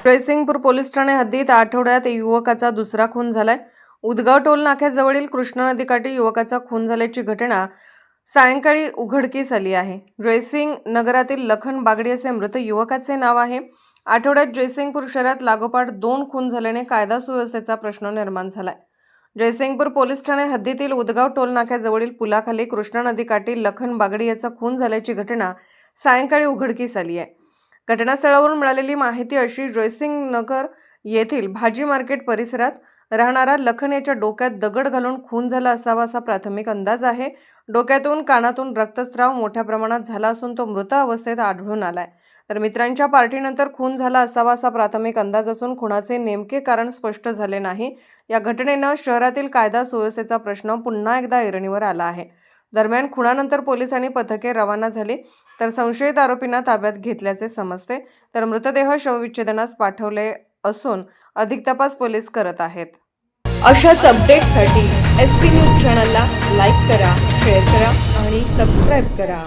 Jaysingpur police Thane हद्दीत आठवड्यात युवकाचा दुसरा खून झालाय। उदगाव टोल नाक्याजवळील कृष्णा नदीकाठी युवकाचा खून झाल्याची घटना सायंकाळी उघडकीस आली आहे। जयसिंग नगरातील लखन बागडी असे मृत युवकाचे नाव आहे। आठवड्यात जयसिंगपूर शहरात लागोपाठ 2 खून झाल्याने कायदा सुव्यवस्थेचा प्रश्न निर्माण झालाय। जयसिंगपूर पोलीस ठाणे हद्दीतील उदगाव टोल नाक्याजवळील पुलाखाली कृष्णा नदीकाठी लखन बागडी याचा खून झाल्याची घटना सायंकाळी उघडकीस आली आहे। घटनास्थळावरून मिळालेली माहिती अशी, जयसिंग नगर येथील भाजी मार्केट परिसरात राहणारा लखन याच्या डोक्यात दगड घालून खून झाला असावा असा प्राथमिक अंदाज आहे। डोक्यातून कानातून रक्तस्राव मोठ्या प्रमाणात झाला असून तो मृत अवस्थेत आढळून आलाय। तर मित्रांच्या पार्टीनंतर खून झाला असावा असा प्राथमिक अंदाज असून खुनाचे नेमके कारण स्पष्ट झाले नाही। या घटनेनं शहरातील कायदा सुव्यवस्थेचा प्रश्न पुन्हा एकदा ऐरणीवर आला आहे। दरम्यान खुनानंतर पोलिसांनी पथके रवाना झाली तर संशयित आरोपींना ताब्यात घेतल्याचे समजते। तर मृतदेह शवविच्छेदनास पाठवले असून अधिक तपास पोलीस करत आहेत। अशाच अपडेट्ससाठी SP न्यूज चॅनलला लाईक करा, शेअर करा आणि सबस्क्राईब करा।